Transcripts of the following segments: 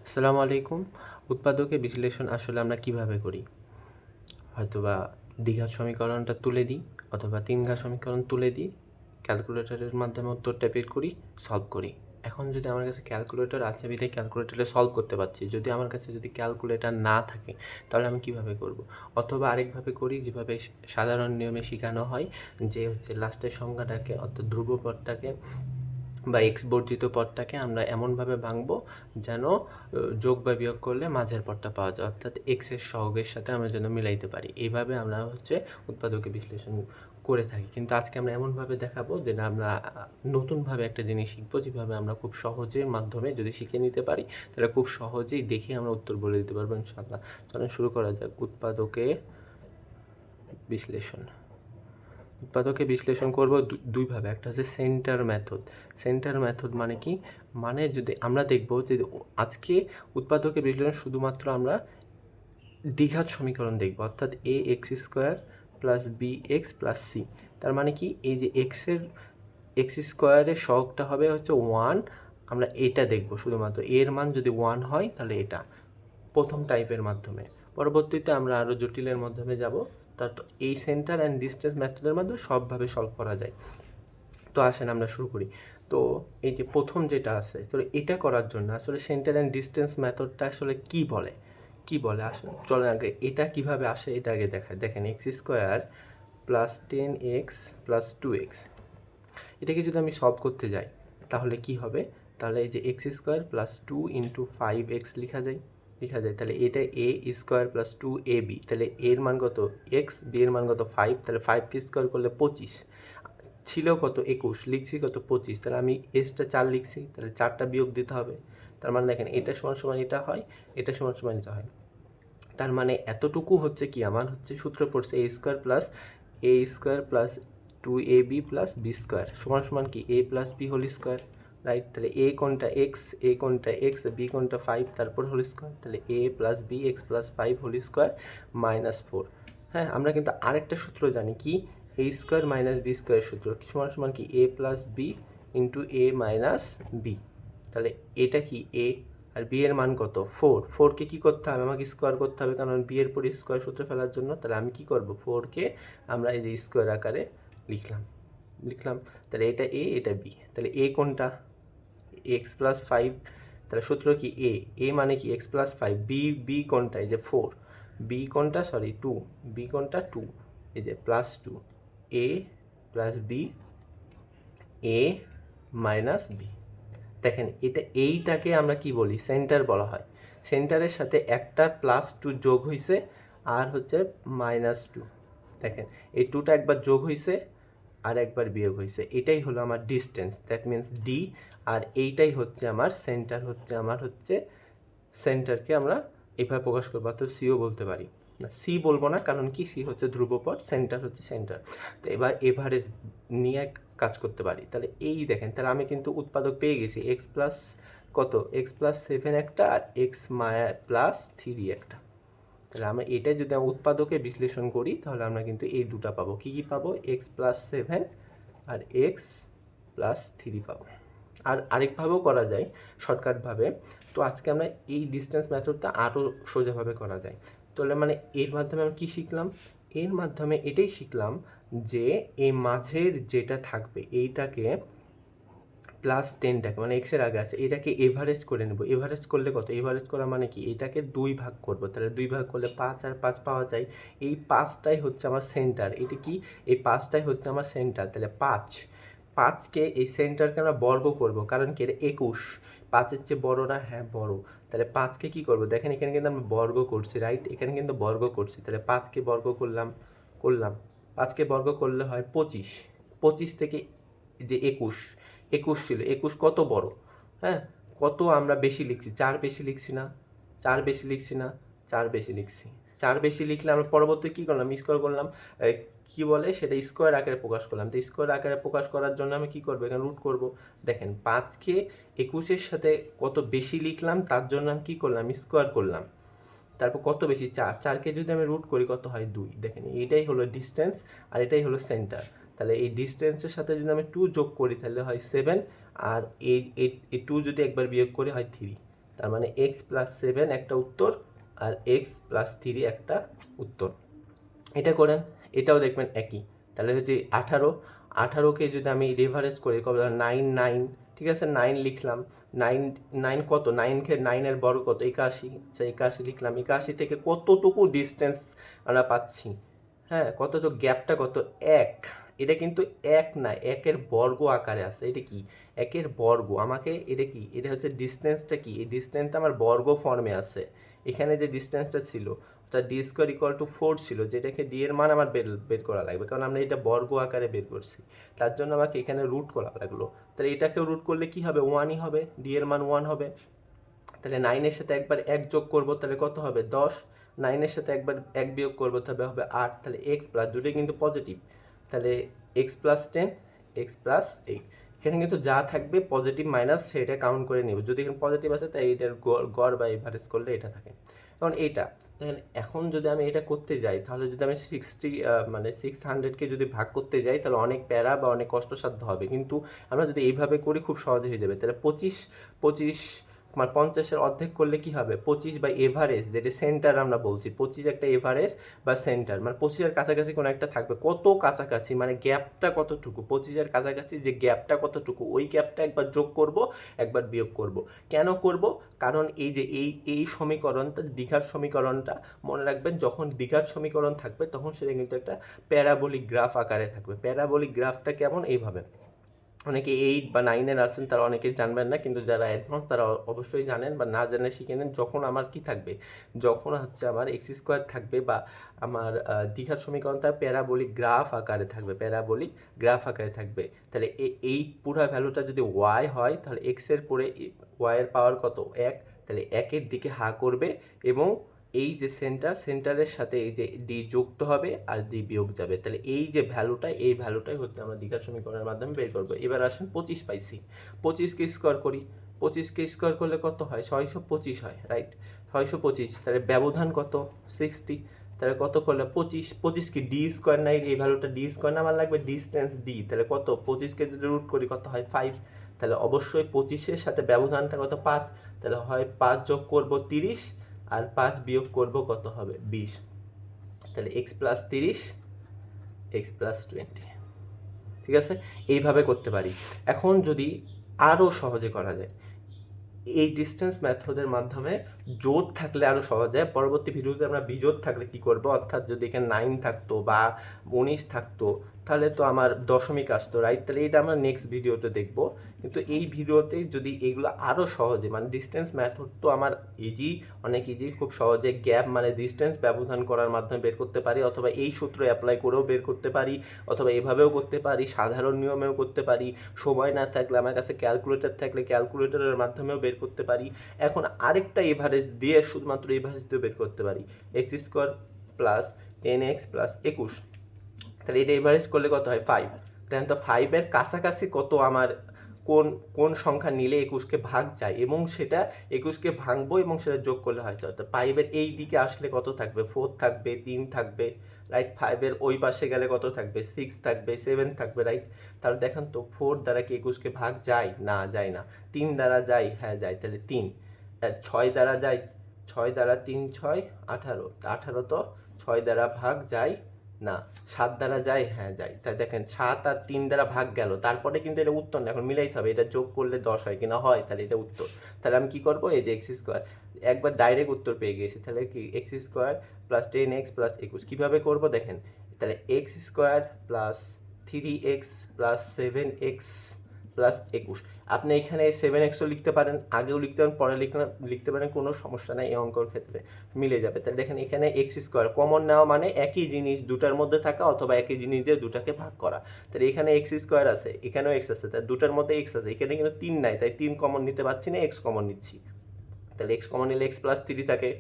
আসসালামু আলাইকুম। উৎপাদকের বিশ্লেষণ আসলে আমরা কিভাবে করি? হয়তোবা দ্বিঘাত সমীকরণটা তুলে দিই অথবা তিন ঘাত সমীকরণ তুলে দিই, ক্যালকুলেটরের মাধ্যমে উত্তরটা বের করি, সলভ করি। এখন যদি আমার কাছে ক্যালকুলেটর আছে বিধায় ক্যালকুলেটরে সলভ করতে পারছি, যদি আমার কাছে যদি ক্যালকুলেটর না থাকে তাহলে আমি কিভাবে করব? অথবা আরেকভাবে করি, যেভাবে সাধারণ নিয়মে শেখানো হয়, যে হচ্ছে লাস্টের সংখ্যাটাকে অর্থাৎ ধ্রুবপদটাকে বা এক্স বর্জিত পদটাকে আমরা এমনভাবে ভাঙবো যেন যোগ বা বিয়োগ করলে মাঝের পদটা পাওয়া যায়, অর্থাৎ এক্সের সহগের সাথে আমরা যেন মিলাইতে পারি। এইভাবে আমরা হচ্ছে উৎপাদকে বিশ্লেষণ করে থাকি। কিন্তু আজকে আমরা এমনভাবে দেখাবো যে না, আমরা নতুনভাবে একটা জিনিস শিখবো, যেভাবে আমরা খুব সহজের মাধ্যমে যদি শিখে নিতে পারি তাহলে খুব সহজেই দেখে আমরা উত্তর বলে দিতে পারবো ইনশাআল্লাহ। চলেন শুরু করা যাক। উৎপাদকে বিশ্লেষণ। উৎপাদকে বিশ্লেষণ করব দুইভাবে। একটা হচ্ছে সেন্টার মেথড। সেন্টার মেথড মানে কি? মানে যদি আমরা দেখব যে আজকে উৎপাদকে বিশ্লেষণ শুধুমাত্র আমরা দ্বিঘাত সমীকরণ দেখব, অর্থাৎ a x square plus B x plus c. তার মানে কি, এই যে এক্স স্কোয়ারের সহগটা হবে হচ্ছে 1, আমরা এটা দেখব শুধুমাত্র। এর মান যদি 1 হয় তাহলে এটা প্রথম টাইপের মাধ্যমে। পরবর্তীতে আমরা আরও জটিলের মাধ্যমে যাব, তার এই সেন্টার অ্যান্ড ডিস্টেন্স মেথডের মাধ্যমে সবভাবে সলভ করা যায়। তো আসেন আমরা শুরু করি। তো এই যে প্রথম যেটা আছে, তো এটা করার জন্য আসলে সেন্টার অ্যান্ড ডিস্টেন্স মেথডটা আসলে কি বলে আসলে চলেন আগে এটা কিভাবে আসে এটা আগে দেখায়। দেখেন, x square plus 10x plus 2x, এটাকে যদি আমি সলভ করতে যাই তাহলে কি হবে? তাহলে এই যে x square plus 2 into 5x লেখা যায়। তাহলে এটা এ স্কোয়ার প্লাস 2ab, তাহলে এর মান কত এক্স, বি এর মান কত 5, তাহলে 5কে স্কোয়ার করলে 25, ছিল কত 21, লিখছি কত 25, তাহলে আমি এসটা 4 লিখছি, তাহলে 4টা বিয়োগ দিতে হবে। তার মানে দেখেন, এটা সমান সমান এটা হয়, এটা সমান সমান এটা হয়। তার মানে এতটুকু হচ্ছে কি, আমার হচ্ছে সূত্র পড়ছে a square plus 2ab plus B square সমান সমান কি a plus B whole square, right? তাহলে এ কোনটা এক্স, বি কোনটা 5, তারপর হোল স্কোয়ার, তাহলে a plus B x plus 5 whole square -4। হ্যাঁ, আমরা কিন্তু আরেকটা সূত্র জানি, কি a স্কোয়ার মাইনাস বি স্কোয়ারের সূত্র সমান সমান কি a plus B into A minus B. তাহলে এটা কি এ, আর বি এর মান কত 4। 4কে কী করতে হবে? আমাকে স্কোয়ার করতে হবে, কারণ বি এর পরে স্কোয়ার সূত্র ফেলার জন্য। তাহলে আমি কি করব? 4কে আমরা এই যে স্কোয়ার আকারে লিখলাম। তাহলে এটা এ, এটা বি। তাহলে এ কোনটা? এক্স প্লাস 5, তাহলে সূত্র কি এ মানে কি এক্স প্লাস 5। বি কোনটা? এই যে 4। বি কোনটা? সরি 2। বি কোনটা? 2। এই যে plus 2, A plus B A minus B. দেখেন, এইটাকে আমরা কি বলি? সেন্টার বলা হয়। সেন্টারের সাথে একটা +2 যোগ হয়েছে আর হচ্ছে -2। দেখেন, এই 2টা একবার যোগ হয়েছে আর একবার বিয়োগ হয়েছে, এটাই হলো আমার ডিস্টেন্স, দ্যাট মিন্স ডি। আর এইটাই হচ্ছে আমার সেন্টার, সেন্টারকে আমরা এইভাবে প্রকাশ করবো, অর্থাৎ সিও বলতে পারি না, সি বলবো না, কারণ কি সি হচ্ছে ধ্রুবপদ, সেন্টার হচ্ছে সেন্টার। তো এবার এভারেজ নিয়ে কাজ করতে পারি। তাহলে এই দেখেন, তাহলে আমি কিন্তু উৎপাদক পেয়ে গেছি, এক্স প্লাস কত, এক্স প্লাস 7 একটা আর এক্স প্লাস 3 একটা। তাহলে আমরা এটা যদি আমরা উৎপাদকে বিশ্লেষণ করি তাহলে আমরা কিন্তু এই দুটা পাবো। কি পাবো? এক্স প্লাস 7 আর এক্স প্লাস 3 পাবো। আর আরেকভাবেও করা যায়, শর্টকাটভাবে। তো আজকে আমরা এই ডিস্টেন্স মেথডটা আরও সোজাভাবে করা যায়। তাহলে মানে এর মাধ্যমে আমরা কী শিখলাম? এর মাধ্যমে এটাই শিখলাম যে এই মাঝের যেটা থাকবে এইটাকে +10টাকে, মানে এক্সের আগে আছে, এটাকে এভারেজ করে নেব। এভারেজ করলে কত? এভারেজ করা মানে কি, এটাকে 2 ভাগ করব। তাহলে 2 ভাগ করলে 5 আর 5 পাওয়া যায়। এই 5টাই হচ্ছে আমার সেন্টার। এটা কি? এই 5টাই হচ্ছে আমার সেন্টার। তাহলে 5কে এই সেন্টারকে আমরা বর্গ করব, কারণ কি এটা 21, 5-এর চেয়ে বড় না? হ্যাঁ বড়। তাহলে 5কে কী করবো? দেখেন, এখানে কিন্তু আমরা বর্গ করছি, রাইট? এখানে কিন্তু বর্গ করছি। তাহলে 5কে বর্গ করলাম। 5কে বর্গ করলে হয় 25। 25 থেকে যে 21 ছিল, 21 কত বড়? হ্যাঁ, কত আমরা বেশি লিখছি? 4 বেশি লিখছি না? 4 বেশি লিখছি না? 4 বেশি লিখছি। 4 বেশি লিখলে আমরা পরবর্তী কী করলাম? স্কোয়ার করলাম। কি বলে সেটা স্কোয়ার আকারে প্রকাশ করলাম। তো স্কোয়ার আকারে প্রকাশ করার জন্য আমি কি করবো? এখানে রুট করব। দেখেন, 5কে 21-এর সাথে কত বেশি লিখলাম তার জন্য আমি কী করলাম? স্কোয়ার করলাম। তারপর কত বেশি? 4কে যদি আমি রুট করি কত হয়? 2। দেখেন, এটাই হলো ডিস্টেন্স আর এটাই হলো সেন্টার। তাহলে এই ডিস্টেন্সের সাথে যদি আমি 2 যোগ করি তাহলে হয় 7, আর এই 2 যদি একবার বিয়োগ করি হয় 3। তার মানে এক্স প্লাস 7 একটা উত্তর আর এক্স প্লাস 3 একটা উত্তর। এটা করেন, এটাও দেখবেন একই। তাহলে হচ্ছে 18কে যদি আমি রিভারেজ করি কবে 9 ঠিক আছে, 9 লিখলাম। 9 কত, 9-এর বর্গ কত, 81। আচ্ছা 81 লিখলাম। 81 থেকে কতটুকু ডিস্টেন্স আমরা পাচ্ছি, হ্যাঁ কতটুকু, গ্যাপটা কত, 1। এটা কিন্তু 1 না, 1-এর বর্গ আকারে আছে। এটা কি, 1-এর বর্গ। আমাকে এটা কি, এটা হচ্ছে ডিস্টেন্সটা কি, এই ডিস্টেন্সটা আমার বর্গ ফর্মে আছে। এখানে যে ডিস্টেন্সটা ছিল তা ডি স্কোয়ার ইকুয়াল টু 4 ছিল, যেটাকে ডি এর মান আমার বের করা লাগবে, কারণ আমরা এটা বর্গ আকারে বের করছি। তার জন্য আমাকে এখানে রুট করা লাগলো। তাহলে এটাকেও রুট করলে কি হবে, 1ই হবে, ডি এর মান 1 হবে। তাহলে 9-এর সাথে একবার 1 যোগ করবো, তাহলে কত হবে 10। 9-এর সাথে একবার 1 বিয়োগ করবো, তাহলে হবে 8। তাহলে এক্স প্লাস, দুটোই কিন্তু পজিটিভ, তাহলে এক্স প্লাস 10, এক্স প্লাস 8। এখানে কিন্তু যা থাকবে পজিটিভ মাইনাস সেটা কাউন্ট করে নিব। যদি এখানে পজিটিভ আছে তাই এটার গড় বা এভারেজ করলে এটা থাকে। কারণ এইটা দেখেন, এখন যদি আমি এটা করতে যাই, তাহলে যদি আমি 600কে যদি ভাগ করতে যাই, তাহলে অনেক প্যারা বা অনেক কষ্টসাধ্য হবে। কিন্তু আমরা যদি এইভাবে করি খুব সহজে হয়ে যাবে। তাহলে 25 মানে 50-এর অর্ধেক করলে কি হবে, 25 বা এভারেজ, যেটা সেন্টার আমরা বলছি। 25 একটা এভারেজ বা সেন্টার, মানে 25-এর কাছাকাছি কোনো একটা থাকবে। কত কাছাকাছি, মানে গ্যাপটা কতটুকু, 25-এর কাছাকাছি যে গ্যাপটা কতটুকু, ওই গ্যাপটা একবার যোগ করব, একবার বিয়োগ করব। কেন করব, কারণ এই যে এই সমীকরণটা, দ্বিঘাত সমীকরণটা মনে রাখবেন, যখন দ্বিঘাত সমীকরণ থাকবে তখন সেটা কিন্তু একটা প্যারাবোলিক গ্রাফ আকারে থাকবে। প্যারাবোলিক গ্রাফটা কেমন, এইভাবে। অনেকে 8 বা 9-এর আছেন, তারা অনেকেই জানবেন না, কিন্তু যারা অ্যাডভান্স তারা অবশ্যই জানেন, বা না জানলে শিখে নেন। যখন আমার কি থাকবে, যখন হচ্ছে আমার এক্স স্কোয়ার থাকবে, বা আমার দ্বিঘাত সমীকরণটা প্যারাবোলিক গ্রাফ আকারে থাকবে, প্যারাবোলিক গ্রাফ আকারে থাকবে। তাহলে এই পুরো ভ্যালুটা যদি ওয়াই হয়, তাহলে এক্সের পরে ওয়াইয়ের পাওয়ার কত, 1। তাহলে 1-এর দিকে হা করবে, এবং এই যে সেন্টারের সাথে এই যে ডি যুক্ত হবে আর ডি বিয়োগ যাবে। তাহলে এই যে ভ্যালুটা, এই ভ্যালুটাই হচ্ছে আমরা দ্বিঘাত সমীকরণের মাধ্যমে বের করবো। এবার আসেন 25 পাইছি, 25কে স্কোয়ার করি। 25কে স্কোয়ার করলে কত হয়, 625 হয়, রাইট। 625, তাহলে ব্যবধান কত, 60। তাহলে কত করলে 25 কি ডি স্কোয়ার নাই, এই ভ্যালুটা ডি স্কোয়ার না, আমার লাগবে ডিস্টেন্স ডি। তাহলে কত, 25কে যদি রুট করি কত হয়, 5। তাহলে অবশ্যই 25-এর সাথে ব্যবধানটা কত, 5। তাহলে হয় 5 যোগ করবো 30, আর 5 বিয়োগ করব কত হবে, 20। তাহলে এক্স প্লাস 30, এক্স প্লাস 20। ঠিক আছে, এইভাবে করতে পারি। এখন যদি আরও সহজে করা যায়, এই ডিস্টেন্স মেথডের মাধ্যমে জোট থাকলে আরও সহজ হয়। পরবর্তী ভিডিওতে আমরা বিজোট থাকলে কি করব, অর্থাৎ যদি এখানে 9 থাকতো বা 19 থাকতো, তাহলে তো আমার দশমিক আসতো, রাইট। তাহলে এটা আমরা নেক্সট ভিডিওতে দেখব। কিন্তু এই ভিডিওতে যদি এগুলো আরও সহজে, মানে ডিস্টেন্স মেথড তো আমার অনেক ইজি, খুব সহজে গ্যাপ মানে ডিস্টেন্স ব্যবধান করার মাধ্যমে বের করতে পারি, অথবা এই সূত্র অ্যাপ্লাই করেও বের করতে পারি, অথবা এভাবেও করতে পারি, সাধারণ নিয়মেও করতে পারি। সময় না থাকলে আমার কাছে ক্যালকুলেটর থাকলে ক্যালকুলেটরের মাধ্যমেও বের করতে পারি। এখন আরেকটা এভারেজ দিয়ে, শুধুমাত্র এভারেজ দিয়ে বের করতে পারি, x square plus 10x plus 21। তাহলে এটা এভারেজ করলে কত হয়, 5। দেখেন তো 5-এর কাছাকাছি কত আমার, কোন সংখ্যা নিলে 21কে ভাগ যায়, এবং সেটা 21কে ভাঙবো এবং সেটা যোগ করলে হয়। তো 5-এর এই দিকে আসলে কত থাকবে, 4 থাকবে, 3 থাকবে, রাইট। 5-এর ওই পাশে গেলে কত থাকবে, 6 থাকবে, 7 থাকবে, রাইট। তাহলে দেখেন তো 4 দ্বারা কি 21কে ভাগ যায়, না যায় না। 3 দ্বারা যায়, হ্যাঁ যায়, তাহলে 3। 6 দ্বারা যায়, 6 দ্বারা 3 6 18, 18 তো 6 দ্বারা ভাগ যায় না। 7 দ্বারা যায়, হ্যাঁ যায়। তাই দেখেন 7 আর 3 দ্বারা ভাগ গেল, তারপরে কিন্তু এটা উত্তর না, এখন মিলাইতে হবে, এটা যোগ করলে 10 হয় কিনা, হয়, তাহলে এটা উত্তর। তাহলে আমি কি করবো, এই যে এক্স স্কোয়ার, একবার ডাইরেক্ট উত্তর পেয়ে গেছি। তাহলে কি x square plus 10x plus 21 কীভাবে করবো দেখেন। তাহলে x square plus 3x plus 7x plus 21। আপনি এখানে 7xও লিখতে পারেন, আগেও লিখতে পারেন, পরে লিখতে পারেন, কোনো সমস্যা নেই, এই অঙ্কর ক্ষেত্রে মিলে যাবে। তাহলে দেখেন এখানে এক্স স্কোয়ার কমন নেওয়া মানে একই জিনিস দুটার মধ্যে থাকা, অথবা একই জিনিস দিয়ে দুটাকে ভাগ করা। তাহলে এখানে এক্স স্কোয়ার আছে, এখানেও এক্স আছে, তাই দুটার মধ্যে এক্স আছে, এখানে কিন্তু 3 নাই, তাই 3 কমন নিতে পারছি না, এক্স কমন নিচ্ছি। তাহলে এক্স কমন নিলে এক্স প্লাস 3 থাকে।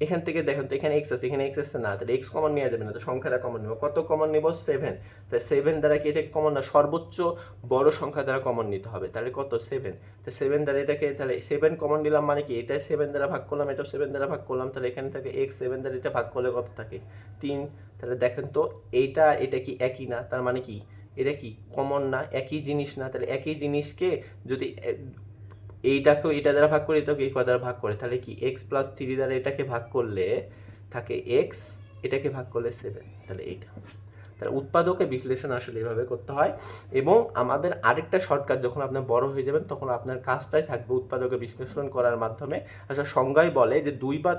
এখান থেকে দেখেন তো এখানে এক্স আছে, এখানে এক্স আসছে না, তাহলে এক্স কমন নেওয়া যাবে না, তো সংখ্যাটা কমন নেব। কত কমন নেব, 7। তাই 7 দ্বারা কি এটাকে কমন না, সর্বোচ্চ বড় সংখ্যা দ্বারা কমন নিতে হবে। তাহলে কত, 7। তো 7 দ্বারা এটাকে, তাহলে 7 কমন নিলাম মানে কি, এটা 7 দ্বারা ভাগ করলাম, এটাও 7 দ্বারা ভাগ করলাম, তাহলে এখানে থাকে এক্স, 7 দ্বারা এটা ভাগ করলে কত থাকে, 3। তাহলে দেখেন তো এটা কি একই না, তার মানে কি এটা কি কমন না, একই জিনিস না। তাহলে একই জিনিসকে যদি এইটাকেও এটা দ্বারা ভাগ করে, এটাকে এই দ্বারা ভাগ করে, তাহলে কি এক্স প্লাস থ্রি দ্বারা এটাকে ভাগ করলে থাকে এক্স, এটাকে ভাগ করলে 7, তাহলে এইটা। তাহলে উৎপাদকে বিশ্লেষণ আসলে এভাবে করতে হয়। এবং আমাদের আরেকটা শর্টকাট, যখন আপনার বড় হয়ে যাবেন তখন আপনার কাজটাই থাকবে উৎপাদকে বিশ্লেষণ করার মাধ্যমে। আচ্ছা, সংজ্ঞায় বলে যে দুই বা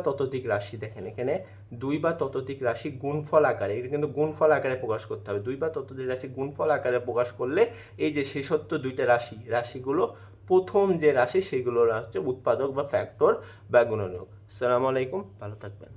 ততোধিক রাশি, দেখেন এখানে দুই বা ততোধিক রাশি গুণফল আকারে, এটা কিন্তু গুণফল আকারে প্রকাশ করতে হবে। দুই বা ততোধিক রাশি গুণফল আকারে প্রকাশ করলে এই যে শেষোক্ত দুইটা রাশিগুলো প্রথম যে রাশি সেগুলো হচ্ছে উৎপাদক বা ফ্যাক্টর বা গুণনীয়ক। আসসালামু আলাইকুম, ভালো থাকবেন।